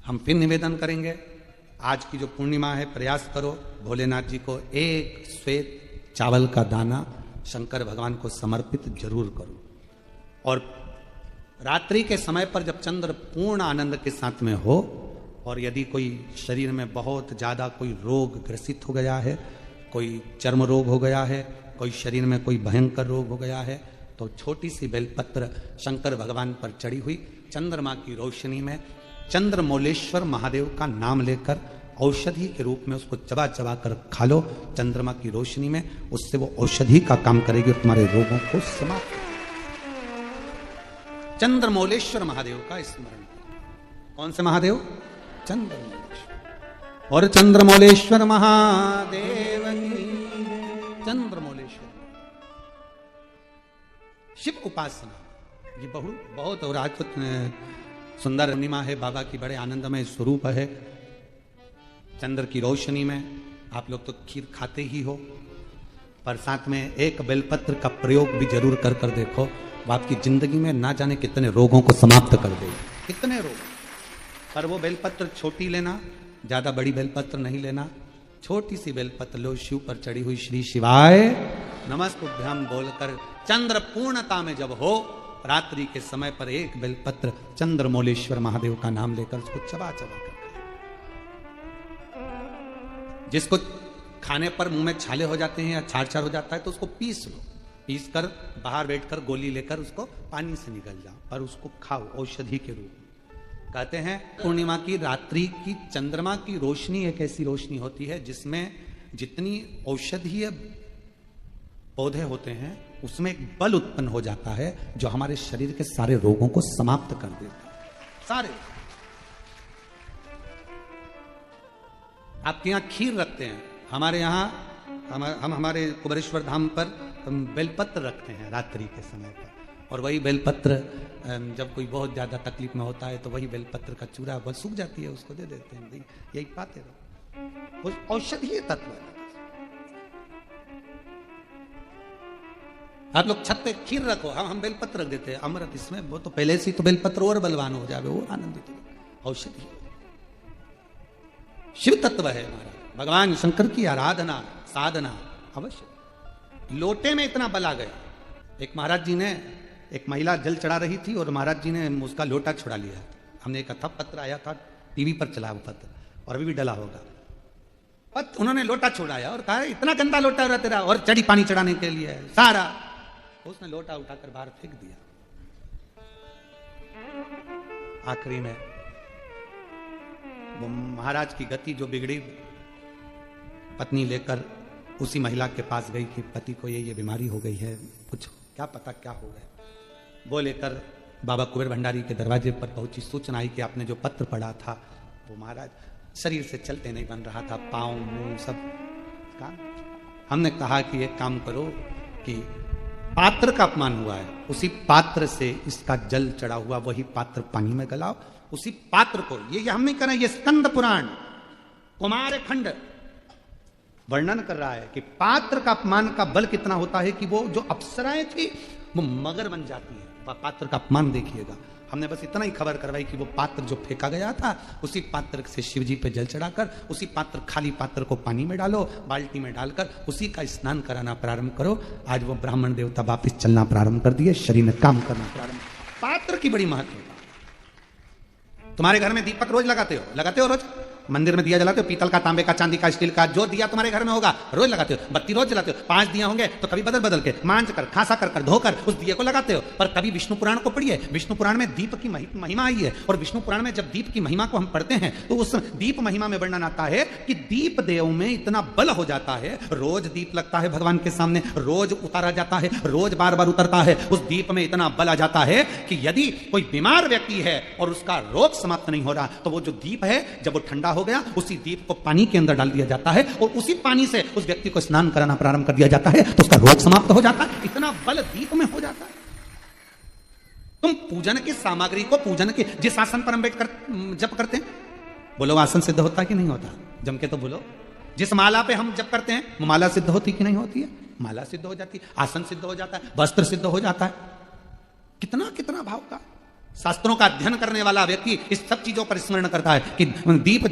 हम फिर निवेदन करेंगे, आज की जो पूर्णिमा है, प्रयास करो भोलेनाथ जी को एक श्वेत चावल का दाना शंकर भगवान को समर्पित जरूर करो। और रात्रि के समय पर जब चंद्र पूर्ण आनंद के साथ में हो, और यदि कोई शरीर में बहुत ज़्यादा कोई रोग ग्रसित हो गया है, कोई चर्म रोग हो गया है, कोई शरीर में कोई भयंकर रोग हो गया है, तो छोटी सी बेलपत्र शंकर भगवान पर चढ़ी हुई चंद्रमा की रोशनी में चंद्रमौलेश्वर महादेव का नाम लेकर औषधि के रूप में उसको चबा चबा कर खा लो। चंद्रमा की रोशनी में उससे वो औषधि का काम करेगी और तुम्हारे रोगों को समाप्त करेगी। चंद्रमौलेश्वर महादेव का स्मरण करो। कौन से महादेव? चंद्रमौलेश्वर। और चंद्रमौलेश्वर महादेव की चंद्रमौलेश्वर शिव उपासना ये बहुत और आज तो सुंदर पूर्णिमा है, बाबा की बड़े आनंदमय स्वरूप है। चंद्र की रोशनी में आप लोग तो खीर खाते ही हो, पर साथ में एक बेलपत्र का प्रयोग भी जरूर कर देखो, वो आपकी जिंदगी में ना जाने कितने रोगों को समाप्त कर देगी, कितने रोग। पर वो बेलपत्र छोटी लेना, ज्यादा बड़ी बेलपत्र नहीं लेना, छोटी सी बेलपत्र लो, शिव पर चढ़ी हुई श्री शिवाय नमस्तुभ्यम बोलकर चंद्र पूर्णता में जब हो, रात्रि के समय पर एक बेलपत्र चंद्रमौलेश्वर महादेव का नाम लेकर उसको चबा चबा कर, जिसको खाने पर मुंह में छाले हो जाते हैं या छाड़ छाड़ हो जाता है तो उसको पीस लो, पीस कर बाहर बैठकर गोली लेकर उसको पानी से निकल जाओ, पर उसको खाओ औषधि के रूप में। कहते हैं पूर्णिमा की रात्रि की चंद्रमा की रोशनी एक ऐसी रोशनी होती है जिसमें जितनी औषधीय पौधे होते हैं उसमें एक बल उत्पन्न हो जाता है जो हमारे शरीर के सारे रोगों को समाप्त कर देता है। सारे आपके यहाँ खीर रखते हैं, हमारे यहाँ हम हमारे कुबेरेश्वर धाम पर हम बेलपत्र रखते हैं रात्रि के समय पर, और वही बेलपत्र जब कोई बहुत ज्यादा तकलीफ में होता है तो वही बेलपत्र का चूरा बस सूख जाती है, उसको दे देते हैं, यही पाते रहो, औषधीय तत्व है। आप लोग छत पे खीर रखो, हम बेलपत्र रख देते हैं, अमृत इसमें, वो तो पहले से तो बेलपत्र और बलवान हो जाए, और आनंदित हो, औषधि शिव तत्व है हमारा। भगवान शंकर की आराधना साधना अवश्य। लोटे में इतना बल आ गया, एक महाराज जी ने, एक महिला जल चढ़ा रही थी और महाराज जी ने उसका लोटा छुड़ा लिया। हमने एक था पत्र आया था, टीवी पर चला वो पत्र, और अभी भी डला होगा। उन्होंने लोटा छुड़ाया और कहा इतना गंदा लोटा रहा तेरा, और चढ़ी पानी चढ़ाने के लिए सारा, उसने लोटा उठाकर बाहर फेंक दिया। आखिरी में वो महाराज की गति जो बिगड़ी, पत्नी लेकर उसी महिला के पास गई कि पति को ये बीमारी हो गई है, कुछ क्या पता क्या हो गया। वो लेकर बाबा कुबेर भंडारी के दरवाजे पर पहुंची, सूचना आई कि आपने जो पत्र पढ़ा था वो महाराज शरीर से चलते नहीं बन रहा था, पांव मुंह सब का। हमने कहा कि एक काम करो कि पात्र का अपमान हुआ है, उसी पात्र से इसका जल चढ़ा हुआ वही पात्र पानी में गलाओ, उसी पात्र को, ये हम नहीं कर रहे, ये स्कंद पुराण कुमार खंड वर्णन कर रहा है कि पात्र का अपमान का बल कितना होता है कि वो जो अप्सराएं थी वो मगर बन जाती है। पात्र का अपमान देखिएगा। हमने बस इतना ही खबर करवाई कि वो पात्र जो फेंका गया था, उसी पात्र से शिव जी पे जल चढ़ाकर, उसी पात्र खाली पात्र को पानी में डालो, बाल्टी में डालकर उसी का स्नान कराना प्रारंभ करो। आज वो ब्राह्मण देवता वापिस चलना प्रारंभ कर दिए, शरीर में काम करना प्रारंभ। पात्र की बड़ी महत्वता। तुम्हारे घर में दीपक रोज लगाते हो रोज? मंदिर में दिया जलाते हो, पीतल का, तांबे का, चांदी का, स्टील का, जो दिया तुम्हारे घर में होगा रोज लगाते हो। बत्ती रोज जलाते हो, 5 दिया होंगे तो कभी बदल बदल के मांझ कर, खासा कर धोकर उस दिए को लगाते हो। पर कभी विष्णु पुराण को पढ़िए, विष्णु पुराण में दीप की महिमा आई है, और विष्णु पुराण में जब दीप की महिमा को हम पढ़ते हैं तो उस दीप महिमा में वर्णन आता है कि दीप देव में इतना बल हो जाता है, रोज दीप लगता है भगवान के सामने, रोज उतारा जाता है, रोज बार बार उतरता है, उस दीप में इतना बल आ जाता है कि यदि कोई बीमार व्यक्ति है और उसका रोग समाप्त नहीं हो रहा तो वो जो दीप है जब वो ठंडा हो गया, उसी दीप को पानी के अंदर डाल दिया जाता है और उसी पानी से उस व्यक्ति को स्नान कराना प्रारंभ कर दिया जाता है तो उसका रोग समाप्त हो जाता है। इतना बल दीप में हो जाता है। तुम पूजन की सामग्री को, पूजन के जिस आसन पर हम बैठकर जप करते हैं, बोलो आसन सिद्ध होता है कि नहीं होता? जम के तो बोलो। जिस माला पे हम जप करते हैं वो माला सिद्ध होती कि नहीं होती है? माला सिद्ध हो जाती है, आसन सिद्ध हो जाता है, वस्त्र सिद्ध हो जाता है। कितना कितना भाव का शास्त्रों का अध्ययन करने वाला व्यक्ति इस सब चीजों पर स्मरण करता है कि दीप,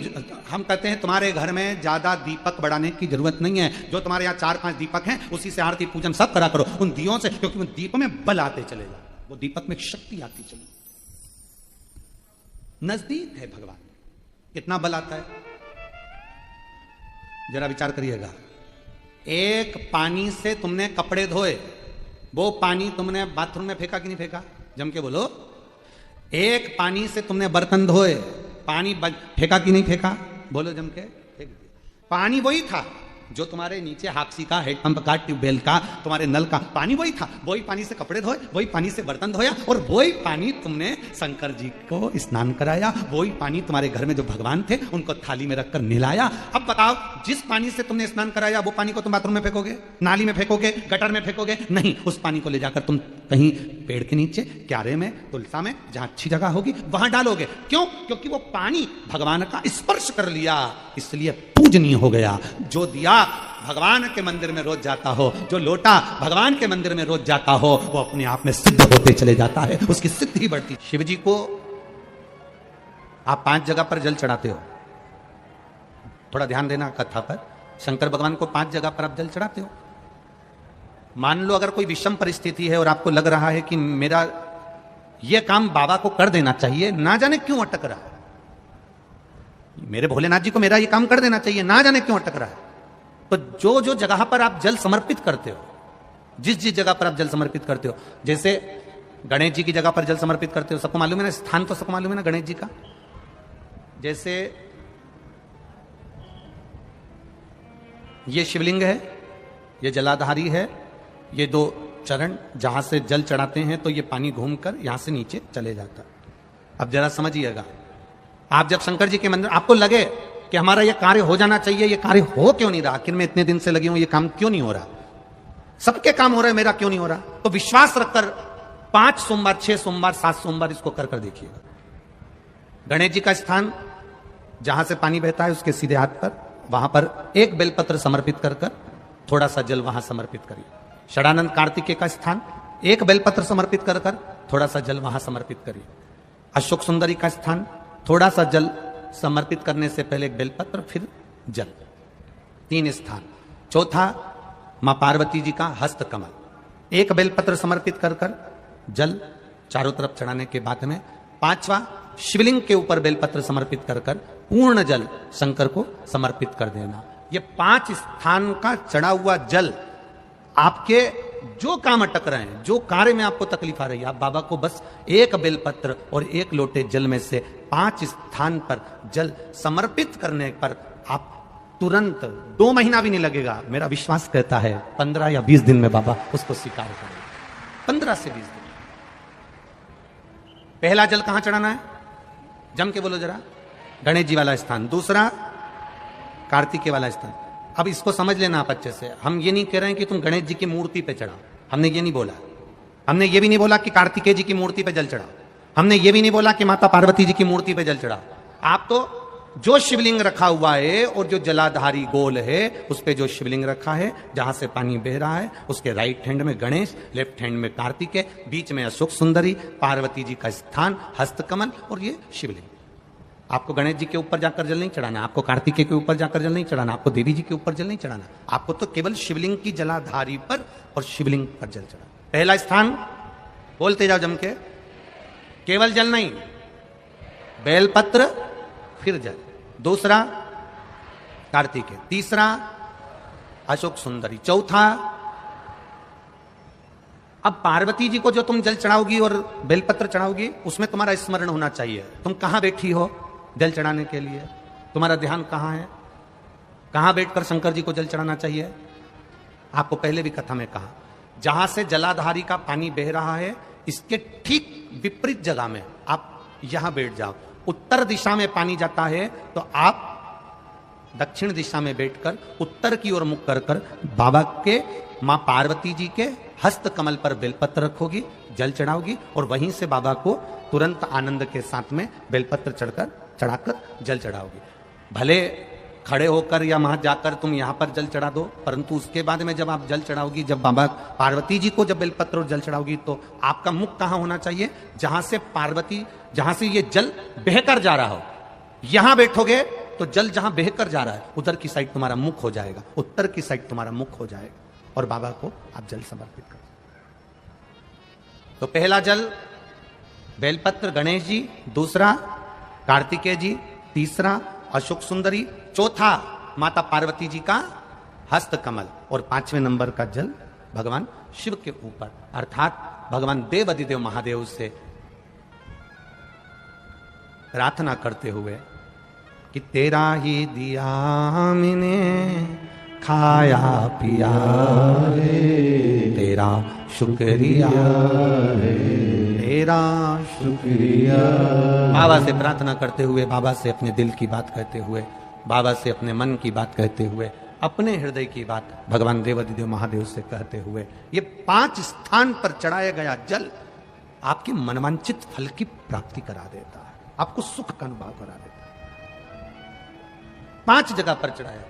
हम कहते हैं तुम्हारे घर में ज्यादा दीपक बढ़ाने की जरूरत नहीं है, जो तुम्हारे यहाँ 4-5 दीपक हैं उसी से आरती पूजन सब करा करो, उन दियों से, क्योंकि उन दीप में बल आते चलेगा, वो दीपक में शक्ति आती चलेगी। नजदीक है भगवान, कितना बल आता है जरा विचार करिएगा। एक पानी से तुमने कपड़े धोए, वो पानी तुमने बाथरूम में फेंका कि नहीं फेंका? जम के बोलो। एक पानी से तुमने बर्तन धोए, पानी फेंका कि नहीं फेंका? बोलो जम के। फेंक दिया। पानी वही था जो तुम्हारे नीचे हाक्सी का, हेडपंप का, ट्यूबवेल का, तुम्हारे नल का पानी वही था, वही पानी से कपड़े धोए, वही पानी से बर्तन धोया, और वही पानी तुमने शंकर जी को स्नान कराया, वही पानी तुम्हारे घर में जो भगवान थे उनको थाली में रखकर नहलाया। अब बताओ, जिस पानी से तुमने स्नान कराया वो पानी को तुम बाथरूम में फेंकोगे, नाली में फेंकोगे, गटर में फेंकोगे? नहीं, उस पानी को ले जाकर तुम कहीं पेड़ के नीचे, क्यारे में, तुलसा में, जहां अच्छी जगह होगी वहां डालोगे। क्यों? क्योंकि वो पानी भगवान का स्पर्श कर लिया, इसलिए पूजनीय हो गया। जो दिया भगवान के मंदिर में रोज जाता हो, जो लोटा भगवान के मंदिर में रोज जाता हो, वो अपने आप में सिद्ध होते चले जाता है, उसकी सिद्धि बढ़ती। शिव जी को आप 5 जगह पर जल चढ़ाते हो, थोड़ा ध्यान देना कथा पर। शंकर भगवान को 5 जगह पर आप जल चढ़ाते हो। मान लो अगर कोई विषम परिस्थिति है और आपको लग रहा है कि मेरा यह काम बाबा को कर देना चाहिए, ना जाने क्यों अटक रहा है, मेरे भोलेनाथ जी को मेरा ये काम कर देना चाहिए, ना जाने क्यों अटक रहा है, तो जो जो जगह पर आप जल समर्पित करते हो, जिस जिस जगह पर आप जल समर्पित करते हो, जैसे गणेश जी की जगह पर जल समर्पित करते हो, सबको मालूम है ना, स्थान तो सबको मालूम है ना गणेश जी का। जैसे ये शिवलिंग है, ये जलाधारी है, ये 2 चरण जहां से जल चढ़ाते हैं तो ये पानी घूमकर यहां से नीचे चले जाता है। अब जरा समझिएगा, आप जब शंकर जी के मंदिर, आपको लगे कि हमारा ये कार्य हो जाना चाहिए, ये कार्य हो क्यों नहीं रहा, आखिर में इतने दिन से लगे हूं, ये काम क्यों नहीं हो रहा, सबके काम हो रहे हैं, मेरा क्यों नहीं हो रहा, तो विश्वास रखकर 5 सोमवार, 6 सोमवार, 7 सोमवार इसको कर कर देखिएगा। गणेश जी का स्थान जहां से पानी बहता है उसके सीधे हाथ पर, वहां पर एक बेलपत्र समर्पित कर कर थोड़ा सा जल वहां समर्पित करिए। षडानंद कार्तिकेय का स्थान, एक बेलपत्र समर्पित कर कर थोड़ा सा जल वहां समर्पित करिए। अशोक सुंदरी का स्थान, थोड़ा सा जल समर्पित करने से पहले एक बेलपत्र, फिर जल। 3 स्थान। चौथा, मां पार्वती जी का हस्त कमल, एक बेलपत्र समर्पित कर कर जल चारों तरफ चढ़ाने के बाद में। 5वां, शिवलिंग के ऊपर बेलपत्र समर्पित कर कर पूर्ण जल शंकर को समर्पित कर देना। ये 5 स्थान का चढ़ा हुआ जल आपके जो काम अटक रहे हैं, जो कार्य में आपको तकलीफ आ रही है, आप बाबा को बस एक बेलपत्र और एक लोटे जल में से 5 स्थान पर जल समर्पित करने पर आप तुरंत 2 महीना भी नहीं लगेगा, मेरा विश्वास कहता है 15 या 20 दिन में बाबा उसको स्वीकार करेंगे। 15 से 20 दिन। पहला जल कहां चढ़ाना है? जम के बोलो जरा। गणेश जी वाला स्थान। दूसरा, कार्तिकेय वाला स्थान। अब इसको समझ लेना आप अच्छे से, हम ये नहीं कह रहे हैं कि तुम गणेश जी की मूर्ति पे चढ़ाओ, हमने ये नहीं बोला। हमने ये भी नहीं बोला कि कार्तिकेय जी की मूर्ति पे जल चढ़ाओ, हमने ये भी नहीं बोला कि माता पार्वती जी की मूर्ति पे जल चढ़ाओ। आप तो जो शिवलिंग रखा हुआ है और जो जलाधारी गोल है उस पे जो शिवलिंग रखा है, जहां से पानी बह रहा है, उसके राइट हैंड में गणेश, लेफ्ट हैंड में कार्तिकेय, बीच में अशोक सुंदरी, पार्वती जी का स्थान, हस्तकमल और ये शिवलिंग। आपको गणेश जी के ऊपर जाकर जल नहीं चढ़ाना, आपको कार्तिकेय के ऊपर जाकर जल नहीं चढ़ाना, आपको देवी जी के ऊपर जल नहीं चढ़ाना, आपको तो केवल शिवलिंग की जलाधारी पर और शिवलिंग पर जल चढ़ाना। पहला स्थान बोलते जाओ जम के, केवल जल नहीं, बेलपत्र फिर जल। दूसरा कार्तिकेय, तीसरा अशोक सुंदरी, चौथा अब पार्वती जी को जो तुम जल चढ़ाओगी और बेलपत्र चढ़ाओगी उसमें तुम्हारा स्मरण होना चाहिए, तुम कहां बैठी हो जल चढ़ाने के लिए, तुम्हारा ध्यान कहां है, कहां बैठकर शंकर जी को जल चढ़ाना चाहिए। आपको पहले भी कथा में कहा, जहां से जलाधारी का पानी बह रहा है इसके ठीक विपरीत जगह में आप यहां बैठ जाओ। उत्तर दिशा में पानी जाता है तो आप दक्षिण दिशा में बैठकर उत्तर की ओर मुख कर कर बाबा के, मां पार्वती जी के हस्त कमल पर बेलपत्र रखोगी, जल चढ़ाओगी और वहीं से बाबा को तुरंत आनंद के साथ में बेलपत्र चढ़ाकर जल चढ़ाओगी। भले खड़े होकर या वहां जाकर तुम यहां पर जल चढ़ा दो, परंतु उसके बाद में जब आप जल चढ़ाओगी, जब बाबा पार्वती जी को जब बेलपत्र और जल चढ़ाओगी, तो आपका मुख कहां होना चाहिए? जहां से पार्वती, जहां से ये जल बहकर जा रहा हो, यहां बैठोगे तो जल जहां बहकर जा रहा है उधर की साइड तुम्हारा मुख हो जाएगा, उत्तर की साइड तुम्हारा मुख हो जाएगा, और बाबा को आप जल समर्पित करो। तो पहला जल बेलपत्र गणेश जी, दूसरा कार्तिकेय जी, तीसरा अशोक सुंदरी, चौथा माता पार्वती जी का हस्त कमल, और 5वें नंबर का जल भगवान शिव के ऊपर, अर्थात भगवान देव अधिदेव महादेव से प्रार्थना करते हुए कि तेरा ही दिया मैंने खाया पिया रे, तेरा शुक्रिया रे, तेरा शुक्रिया। बाबा से प्रार्थना करते हुए, बाबा से अपने दिल की बात कहते हुए, बाबा से अपने मन की बात कहते हुए, अपने हृदय की बात भगवान देवाधिदेव महादेव से कहते हुए, ये 5 स्थान पर चढ़ाया गया जल आपके मनवांचित फल की प्राप्ति करा देता है, आपको सुख का अनुभव करा देता है। 5 जगह पर चढ़ाया,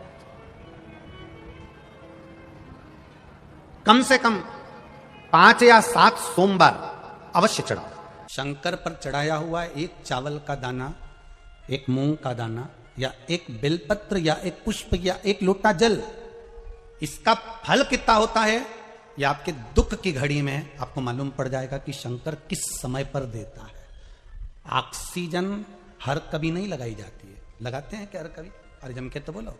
कम से कम 5 या 7 सोमवार अवश्य चढ़ाओ। शंकर पर चढ़ाया हुआ एक चावल का दाना, एक मूंग का दाना, या एक बेलपत्र, या एक पुष्प, या एक लोटा जल, इसका फल कितना होता है, या आपके दुख की घड़ी में आपको मालूम पड़ जाएगा कि शंकर किस समय पर देता है। ऑक्सीजन हर कभी नहीं लगाई जाती है, लगाते हैं क्या हर कभी? अरे जम के तो बोलो।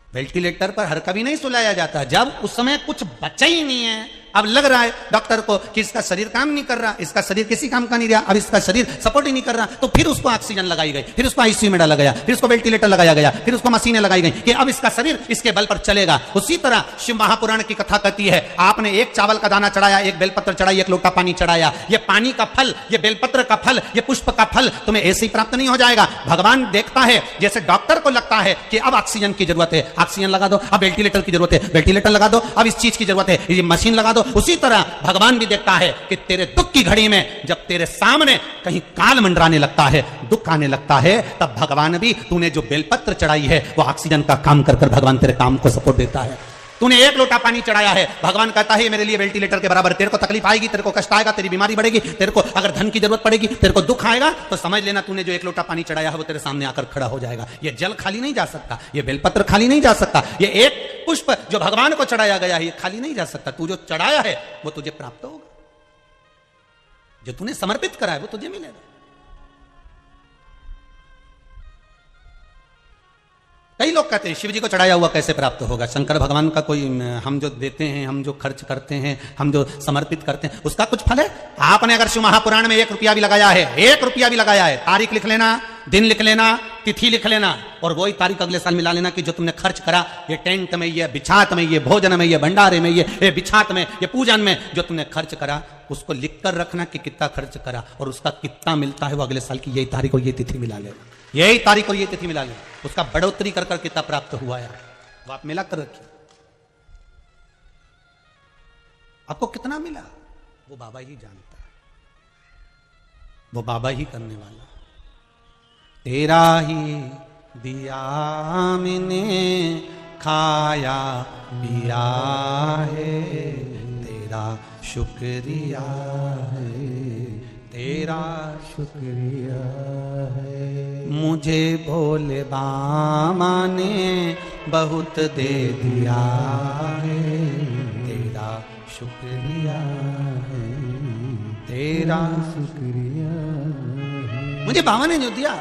वेंटिलेटर पर हर कभी नहीं सुलाया जाता, जब उस समय कुछ बचा ही नहीं है, अब लग रहा है डॉक्टर को कि इसका शरीर काम नहीं कर रहा, इसका शरीर किसी काम का नहीं रहा, अब इसका शरीर सपोर्ट ही नहीं कर रहा, तो फिर उसको ऑक्सीजन लगाई गई, फिर उसको आईसीयू में डाला गया, फिर उसको वेंटिलेटर लगाया गया, फिर उसको मशीनें लगाई गई कि अब इसका शरीर इसके बल पर चलेगा। उसी तरह शिव महापुराण की कथा कहती है, आपने एक चावल का दाना चढ़ाया, एक बेलपत्र चढ़ाई, एक लोटा पानी चढ़ाया, ये पानी का फल, ये बेलपत्र का फल, ये पुष्प का फल तुम्हें ऐसे ही प्राप्त नहीं हो जाएगा। भगवान देखता है, जैसे डॉक्टर को लगता है कि अब ऑक्सीजन की जरूरत है, ऑक्सीजन लगा दो, अब वेंटिलेटर की जरूरत है, वेंटिलेटर लगा दो, अब इस चीज की जरूरत है, ये मशीन लगा दो। उसी तरह भगवान भी देखता है कि तेरे दुख की घड़ी में जब तेरे सामने कहीं काल मंडराने लगता है, दुख आने लगता है, तब भगवान भी, तूने जो बेलपत्र चढ़ाई है वो ऑक्सीजन का काम कर कर भगवान तेरे काम को सपोर्ट देता है। तूने एक लोटा पानी चढ़ाया है, भगवान कहता है मेरे लिए वेंटिलेटर के बराबर, तेरे को तकलीफ आएगी, तेरे को कष्ट आएगा, तेरी बीमारी बढ़ेगी, तेरे को अगर धन की जरूरत पड़ेगी, तेरे को दुख आएगा, तो समझ लेना तूने जो एक लोटा पानी चढ़ाया है वो तेरे सामने आकर खड़ा हो जाएगा। ये जल खाली नहीं जा सकता, ये बेलपत्र खाली नहीं जा सकता, ये एक पुष्प जो भगवान को चढ़ाया गया है ये खाली नहीं जा सकता। तू जो चढ़ाया है वो तुझे प्राप्त होगा, जो तूने समर्पित करा है वो तुझे मिलेगा। कई लोग कहते हैं शिव जी को चढ़ाया हुआ कैसे प्राप्त होगा? शंकर भगवान का कोई, हम जो देते हैं, हम जो खर्च करते हैं, हम जो समर्पित करते हैं, उसका कुछ फल है? आपने अगर शिव महापुराण में 1 रुपया भी लगाया है, 1 रुपया भी लगाया है, तारीख लिख लेना, दिन लिख लेना, तिथि लिख लेना, और वही तारीख अगले साल मिला लेना कि जो तुमने खर्च करा, ये टेंट में, ये बिछात में, ये भोजन में, ये भंडारे में, ये बिछात में, ये पूजन में जो तुमने खर्च करा, उसको लिख कर रखना कि कितना खर्च करा और उसका कितना मिलता है, वो अगले साल की यही तारीख और ये तिथि मिला लेना, यही तारीख और ये तिथि मिला लेना, उसका बढ़ोतरी कर कर कितना प्राप्त हुआ है वो आप मिला कर रखिए। आपको कितना मिला वो बाबा ही जानता है, वो बाबा ही करने वाला। तेरा ही दिया मैंने खाया पिया है, तेरा शुक्रिया है, तेरा शुक्रिया है। मुझे भोले बाबा ने बहुत दे दिया है, तेरा शुक्रिया है, तेरा शुक्रिया है। मुझे बाबा ने जो दिया